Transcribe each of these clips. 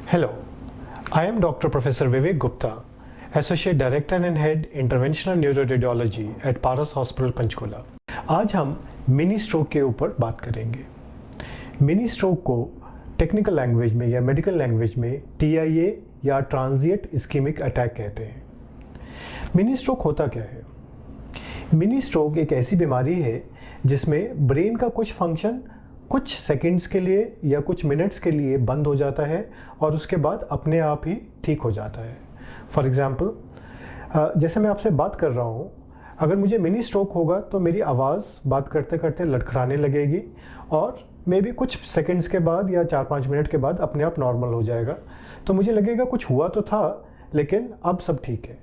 Hello, I am Dr. Professor Vivek Gupta, Associate Director and Head Interventional Neuroradiology at Paras Hospital Panchkula. आज हम mini stroke के ऊपर बात करेंगे। मिनी स्ट्रोक को टेक्निकल लैंग्वेज में या मेडिकल लैंग्वेज में TIA या ट्रांजिएंट इस्कीमिक अटैक कहते हैं। मिनी स्ट्रोक होता क्या है? मिनी स्ट्रोक एक ऐसी बीमारी है जिसमें ब्रेन का कुछ फंक्शन कुछ सेकंड्स के लिए या कुछ मिनट्स के लिए बंद हो जाता है और उसके बाद अपने आप ही ठीक हो जाता है। फॉर एग्ज़ाम्पल, जैसे मैं आपसे बात कर रहा हूँ, अगर मुझे मिनी स्ट्रोक होगा तो मेरी आवाज़ बात करते करते लड़खड़ाने लगेगी और मे बी कुछ सेकंड्स के बाद या 4-5 मिनट के बाद अपने आप नॉर्मल हो जाएगा। तो मुझे लगेगा कुछ हुआ तो था लेकिन अब सब ठीक है।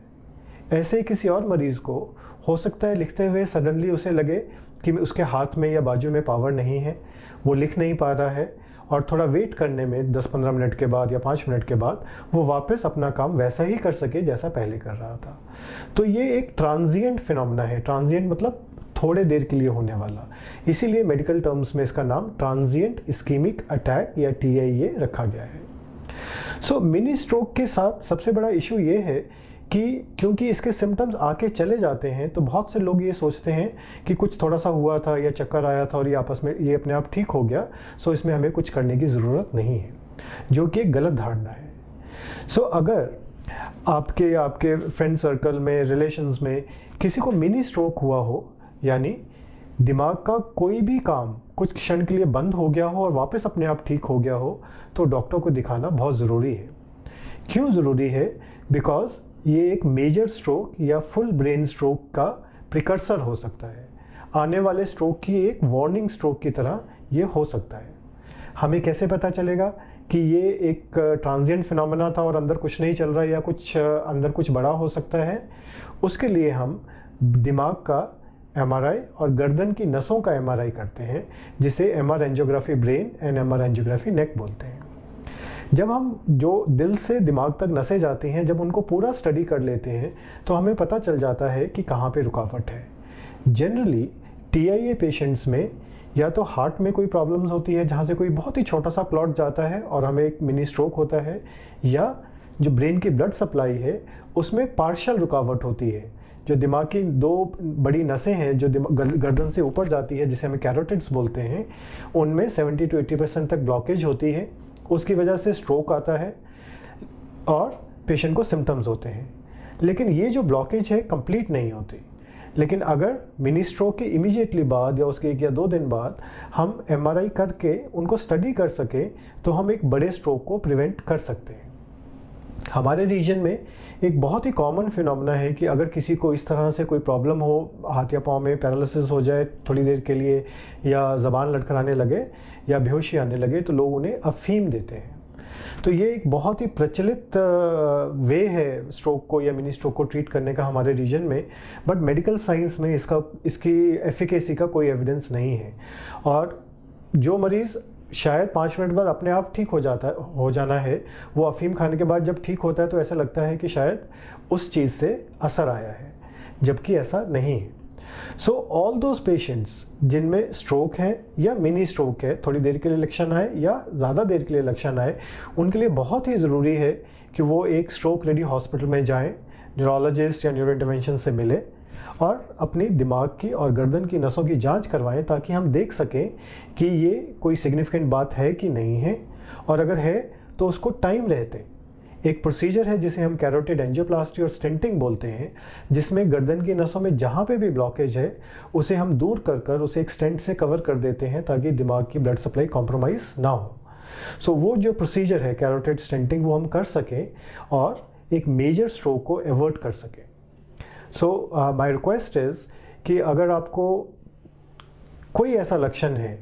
ऐसे ही किसी और मरीज़ को हो सकता है लिखते हुए सडनली उसे लगे कि उसके हाथ में या बाजू में पावर नहीं है, वो लिख नहीं पा रहा है और थोड़ा वेट करने में 10-15 मिनट के बाद या 5 मिनट के बाद वो वापस अपना काम वैसा ही कर सके जैसा पहले कर रहा था। तो ये एक ट्रांजिएंट फिनोमेना है। ट्रांजिएंट मतलब थोड़े देर के लिए होने वाला, इसीलिए मेडिकल टर्म्स में इसका नाम ट्रांजिएंट इस्कीमिक अटैक या TIA रखा गया है। सो मिनी स्ट्रोक के साथ सबसे बड़ा इशू ये है कि क्योंकि इसके सिम्टम्स आके चले जाते हैं तो बहुत से लोग ये सोचते हैं कि कुछ थोड़ा सा हुआ था या चक्कर आया था और ये आपस में ये अपने आप ठीक हो गया, सो इसमें हमें कुछ करने की ज़रूरत नहीं है, जो कि एक गलत धारणा है। सो अगर आपके फ्रेंड सर्कल में, रिलेशंस में किसी को मिनी स्ट्रोक हुआ हो, यानी दिमाग का कोई भी काम कुछ क्षण के लिए बंद हो गया हो और वापस अपने आप ठीक हो गया हो, तो डॉक्टर को दिखाना बहुत ज़रूरी है। क्यों ज़रूरी है? बिकॉज ये एक मेजर स्ट्रोक या फुल ब्रेन स्ट्रोक का प्रिकर्सर हो सकता है। आने वाले स्ट्रोक की एक वार्निंग स्ट्रोक की तरह ये हो सकता है। हमें कैसे पता चलेगा कि ये एक ट्रांजिएंट फिनोमेना था और अंदर कुछ नहीं चल रहा है या अंदर कुछ बड़ा हो सकता है? उसके लिए हम दिमाग का MRI और गर्दन की नसों का MRI करते हैं, जिसे MR angiography brain and MR angiography neck बोलते हैं। जब हम जो दिल से दिमाग तक नसें जाती हैं, जब उनको पूरा स्टडी कर लेते हैं तो हमें पता चल जाता है कि कहाँ पे रुकावट है। जनरली TIA पेशेंट्स में या तो हार्ट में कोई प्रॉब्लम्स होती है जहाँ से कोई बहुत ही छोटा सा क्लॉट जाता है और हमें एक मिनी स्ट्रोक होता है, या जो ब्रेन की ब्लड सप्लाई है उसमें पार्शियल रुकावट होती है। जो दिमाग की 2 बड़ी नसें हैं जो गर्दन से ऊपर जाती है, जिसे हमें कैरोटिड्स बोलते हैं, उनमें 70 to 80% तक ब्लॉकेज होती है। उसकी वजह से स्ट्रोक आता है और पेशेंट को सिम्टम्स होते हैं। लेकिन ये जो ब्लॉकेज है कंप्लीट नहीं होती। लेकिन अगर मिनी स्ट्रोक के इमीडिएटली बाद या उसके 1 या 2 दिन बाद हम MRI करके उनको स्टडी कर सकें तो हम एक बड़े स्ट्रोक को प्रिवेंट कर सकते हैं। हमारे रीजन में एक बहुत ही कॉमन फिनोमेना है कि अगर किसी को इस तरह से कोई प्रॉब्लम हो, हाथ या पाँव में पैरालिसिस हो जाए थोड़ी देर के लिए, या ज़बान लड़खड़ाने लगे या बेहोशी आने लगे, तो लोग उन्हें अफीम देते हैं। तो ये एक बहुत ही प्रचलित वे है स्ट्रोक को या मिनी स्ट्रोक को ट्रीट करने का हमारे रीजन में, बट मेडिकल साइंस में इसकी एफिकेसी का कोई एविडेंस नहीं है। और जो मरीज़ शायद 5 मिनट बाद अपने आप ठीक हो जाना है, वो अफीम खाने के बाद जब ठीक होता है तो ऐसा लगता है कि शायद उस चीज़ से असर आया है, जबकि ऐसा नहीं है। सो ऑल दोज पेशेंट्स जिनमें स्ट्रोक है या मिनी स्ट्रोक है, थोड़ी देर के लिए लक्षण आए या ज़्यादा देर के लिए लक्षण आए, उनके लिए बहुत ही ज़रूरी है कि वो एक स्ट्रोक रेडी हॉस्पिटल में जाएँ, न्यूरोलॉजिस्ट या न्यूरो इंटरवेंशन से मिले और अपनी दिमाग की और गर्दन की नसों की जांच करवाएं, ताकि हम देख सकें कि ये कोई सिग्निफिकेंट बात है कि नहीं है, और अगर है तो उसको टाइम रहते एक प्रोसीजर है जिसे हम कैरोटिड एंजियोप्लास्टी और स्टेंटिंग बोलते हैं, जिसमें गर्दन की नसों में जहाँ पे भी ब्लॉकेज है उसे हम दूर कर उसे एक स्टेंट से कवर कर देते हैं ताकि दिमाग की ब्लड सप्लाई कॉम्प्रोमाइज़ ना हो। सो वो जो प्रोसीजर है कैरोटिड स्टेंटिंग, वो हम कर सकें और एक मेजर स्ट्रोक को अवॉइड कर सकें। सो माय रिक्वेस्ट इज़ कि अगर आपको कोई ऐसा लक्षण है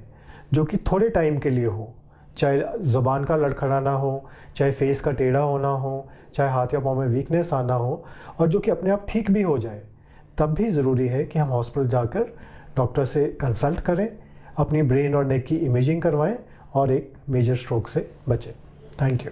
जो कि थोड़े टाइम के लिए हो, चाहे ज़ुबान का लड़खड़ाना हो, चाहे फेस का टेढ़ा होना हो, चाहे हाथ या पाँव में वीकनेस आना हो, और जो कि अपने आप ठीक भी हो जाए, तब भी ज़रूरी है कि हम हॉस्पिटल जाकर डॉक्टर से कंसल्ट करें, अपनी ब्रेन और नेक की इमेजिंग करवाएं और एक मेजर स्ट्रोक से बचें। Thank you.